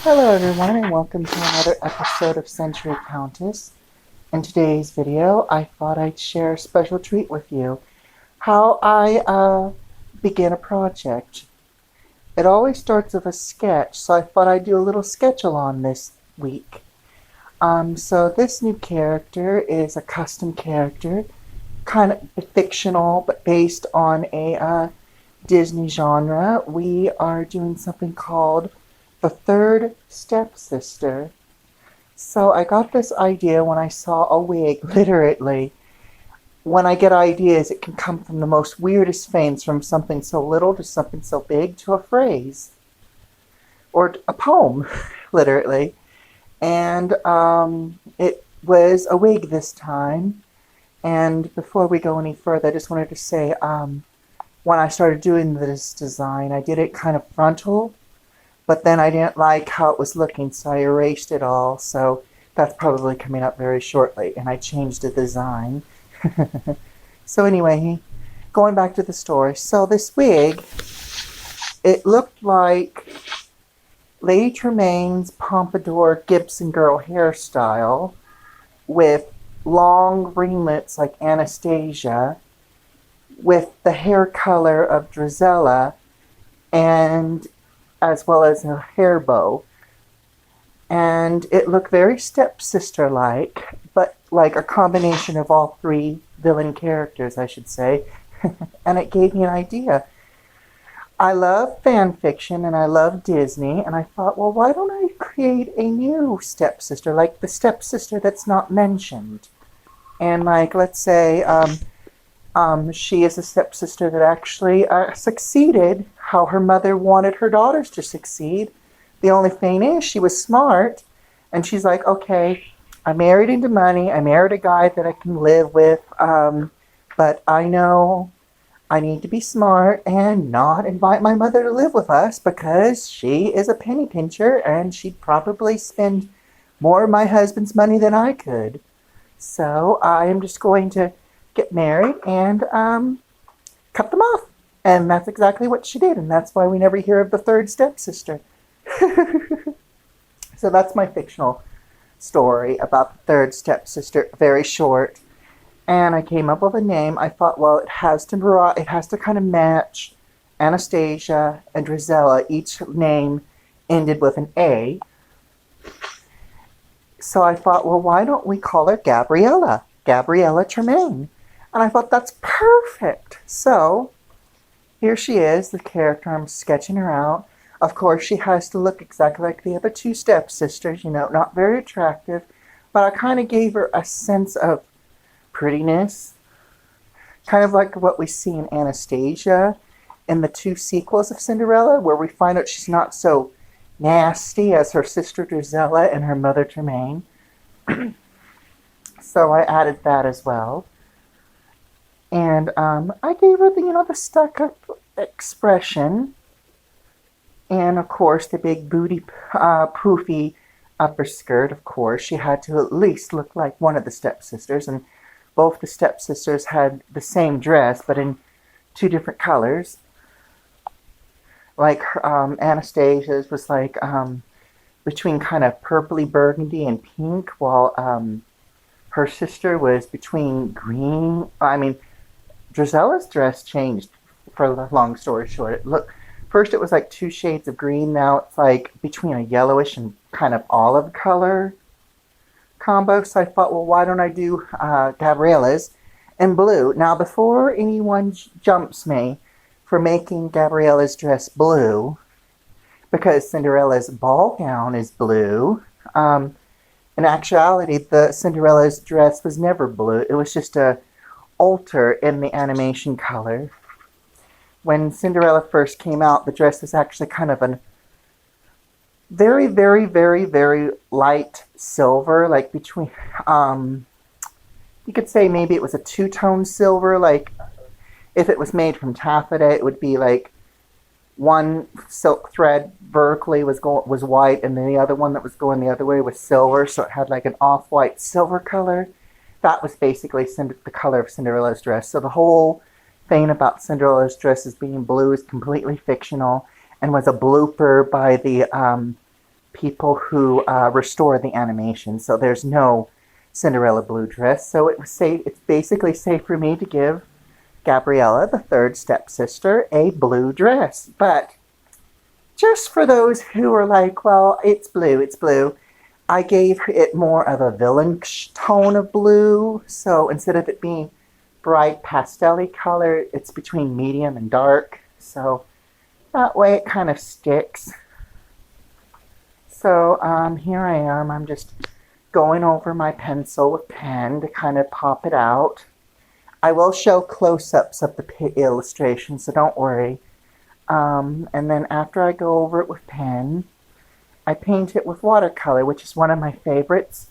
Hello everyone and welcome to another episode of Century Countess. In today's video, I thought I'd share a special treat with you. How I begin a project. It always starts with a sketch, so I thought I'd do a little sketch-along this week. So this new character is a custom character, kind of fictional, but based on a Disney genre. We are doing something called the Third Stepsister. So I got this idea when I saw a wig, literally. When I get ideas, it can come from the most weirdest things, from something so little to something so big to a phrase. Or a poem, literally. And it was a wig this time. And before we go any further, I just wanted to say, when I started doing this design, I did it kind of frontal. But then I didn't like how it was looking, so I erased it all. So that's probably coming up very shortly. And I changed the design. So anyway, going back to the story. So this wig, it looked like Lady Tremaine's pompadour Gibson girl hairstyle with long ringlets like Anastasia, with the hair color of Drizella, and as well as a hair bow. And it looked very stepsister-like, but like a combination of all three villain characters, I should say. And it gave me an idea. I love fan fiction and I love Disney, and I thought, well, why don't I create a new stepsister, like the stepsister that's not mentioned? And like, let's say, she is a stepsister that actually succeeded how her mother wanted her daughters to succeed. The only thing is, she was smart, and she's like, okay, I married into money, I married a guy that I can live with, but I know I need to be smart and not invite my mother to live with us because she is a penny pincher and she'd probably spend more of my husband's money than I could. So I am just going to get married and cut them off. And that's exactly what she did, and that's why we never hear of the third stepsister. So that's my fictional story about the third stepsister, very short. And I came up with a name. I thought, well, it has to kind of match Anastasia and Drizella. Each name ended with an A. So I thought, well, why don't we call her Gabriella? Gabriella Tremaine. And I thought, that's perfect. So here she is, the character. I'm sketching her out. Of course, she has to look exactly like the other two stepsisters, not very attractive. But I kind of gave her a sense of prettiness. Kind of like what we see in Anastasia in the two sequels of Cinderella, where we find out she's not so nasty as her sister Drizella and her mother Tremaine. So I added that as well. And I gave her the stuck-up expression. And, of course, the big booty, poofy upper skirt, of course. She had to at least look like one of the stepsisters. And both the stepsisters had the same dress, but in two different colors. Like Anastasia's was like between kind of purpley burgundy and pink, while her sister was between green. Drizella's dress changed, for the long story short. First it was like 2 shades of green, now it's like between a yellowish and kind of olive color combo. So I thought, well, why don't I do Gabriella's in blue? Now, before anyone jumps me for making Gabriella's dress blue, because Cinderella's ball gown is blue, in actuality, the Cinderella's dress was never blue. It was just a alter in the animation color. When Cinderella first came out, the dress was actually kind of a very, very, very, very light silver, like between, you could say maybe it was a two-tone silver. Like if it was made from taffeta, it would be like one silk thread vertically was white, and then the other one that was going the other way was silver, so it had like an off-white silver color. That was basically the color of Cinderella's dress. So the whole thing about Cinderella's dress as being blue is completely fictional, and was a blooper by the people who restore the animation. So there's no Cinderella blue dress. So it was safe. It's basically safe for me to give Gabriella, the third stepsister, a blue dress. But just for those who are like, well, it's blue, I gave it more of a villain tone of blue. So instead of it being bright pastel-y color, it's between medium and dark. So that way it kind of sticks. So here I am. I'm just going over my pencil with pen to kind of pop it out. I will show close-ups of the illustration, so don't worry. And then after I go over it with pen, I paint it with watercolor, which is one of my favorites.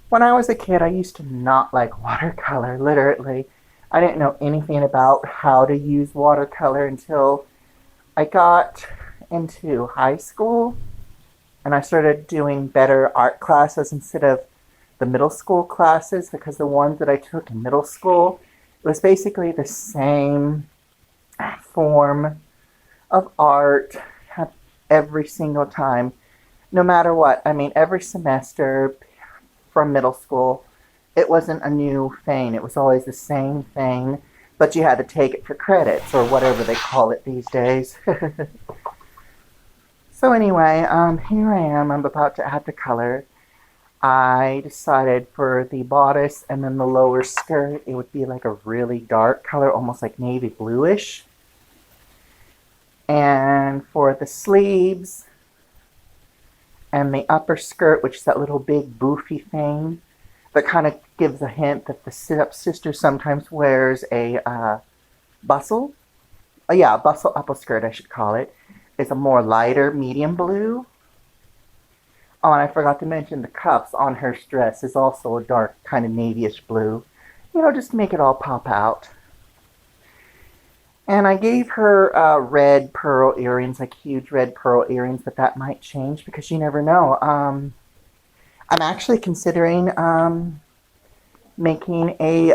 When I was a kid, I used to not like watercolor, literally. I didn't know anything about how to use watercolor until I got into high school, and I started doing better art classes instead of the middle school classes, because the ones that I took in middle school, it was basically the same form of art every single time, no matter what. I mean, every semester from middle school, it wasn't a new thing. It was always the same thing, but you had to take it for credits, or whatever they call it these days. So anyway, here I am. I'm about to add the color. I decided for the bodice and then the lower skirt, it would be like a really dark color, almost like navy bluish. And for the sleeves and the upper skirt, which is that little big boofy thing that kind of gives a hint that the stepsister sometimes wears a bustle. Oh yeah, a bustle upper skirt, I should call it. Is a more lighter medium blue. Oh, and I forgot to mention the cuffs on her dress is also a dark kind of navyish blue. You know, just to make it all pop out. And I gave her red pearl earrings, like huge red pearl earrings, but that might change because you never know. I'm actually considering making a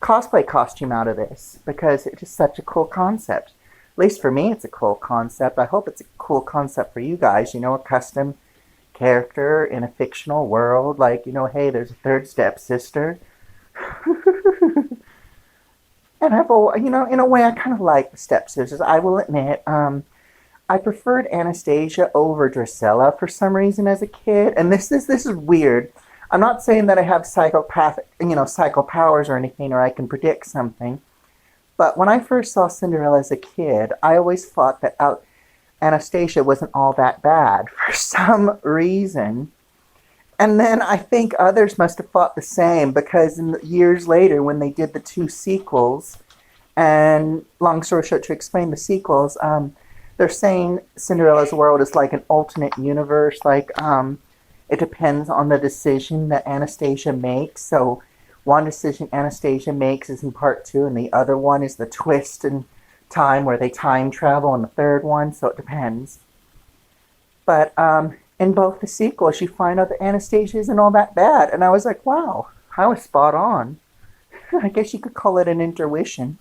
cosplay costume out of this because it's just such a cool concept. At least for me, it's a cool concept. I hope it's a cool concept for you guys. You know, a custom character in a fictional world. Like, you know, hey, there's a third stepsister. And I've, you know, in a way, I kind of like the stepsisters. I will admit, I preferred Anastasia over Drusilla for some reason as a kid. And this is weird. I'm not saying that I have psychopathic, you know, psycho powers or anything, or I can predict something. But when I first saw Cinderella as a kid, I always thought that Anastasia wasn't all that bad for some reason. And then I think others must have thought the same, because years later when they did the 2 sequels, and long story short, to explain the sequels, they're saying Cinderella's world is like an alternate universe, like it depends on the decision that Anastasia makes. So one decision Anastasia makes is in part 2, and the other one is the twist in time where they time travel in the third one, so it depends. But in both the sequels, you find out that Anastasia isn't all that bad, and I was like, wow, I was spot on. I guess you could call it an intuition.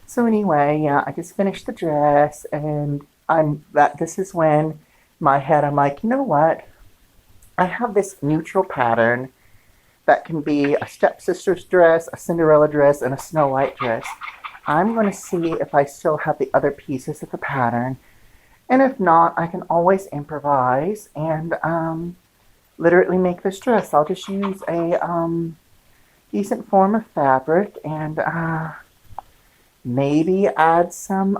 So anyway, yeah, I just finished the dress, and this is when my head, I'm like, you know what? I have this neutral pattern that can be a stepsister's dress, a Cinderella dress, and a Snow White dress. I'm going to see if I still have the other pieces of the pattern. And if not, I can always improvise and literally make this dress. I'll just use a decent form of fabric and maybe add some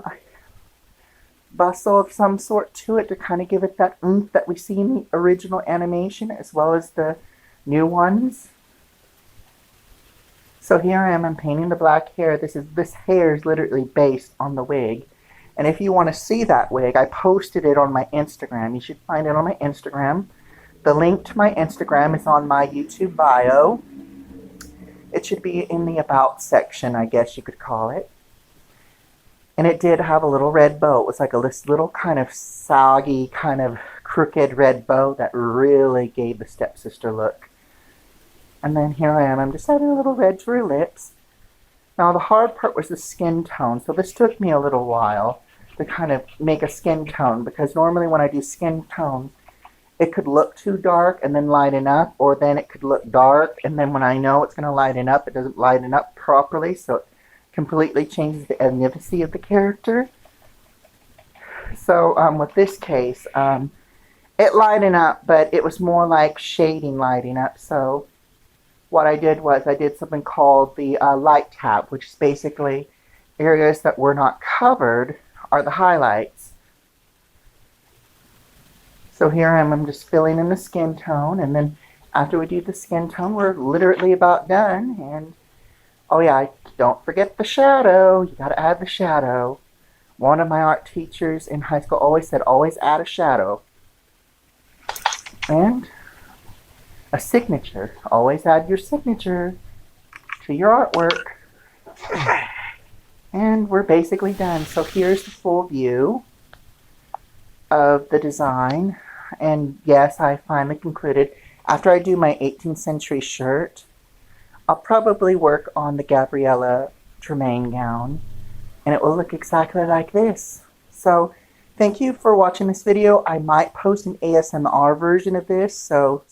bustle of some sort to it to kind of give it that oomph that we see in the original animation as well as the new ones. So here I am, I'm painting the black hair. This hair is literally based on the wig. And if you want to see that wig, I posted it on my Instagram. You should find it on my Instagram. The link to my Instagram is on my YouTube bio. It should be in the About section, I guess you could call it. And it did have a little red bow. It was like this little kind of soggy, kind of crooked red bow that really gave the stepsister look. And then here I am. I'm just adding a little red to her lips. Now the hard part was the skin tone, so this took me a little while. to kind of make a skin tone, because normally when I do skin tones, it could look too dark and then lighten up, or then it could look dark and then when I know it's going to lighten up, it doesn't lighten up properly, so it completely changes the ethnicity of the character. So with this case, it lightened up, but it was more like shading lighting up. So what I did was I did something called the light tap, which is basically areas that were not covered are the highlights. So here I'm just filling in the skin tone, and then after we do the skin tone, we're literally about done. And oh yeah, don't forget the shadow. You gotta add the shadow. One of my art teachers in high school always said, always add a shadow. And a signature. Always add your signature to your artwork. And we're basically done. So here's the full view of the design. And yes, I finally concluded. After I do my 18th century shirt, I'll probably work on the Gabriella Tremaine gown. And it will look exactly like this. So thank you for watching this video. I might post an ASMR version of this, so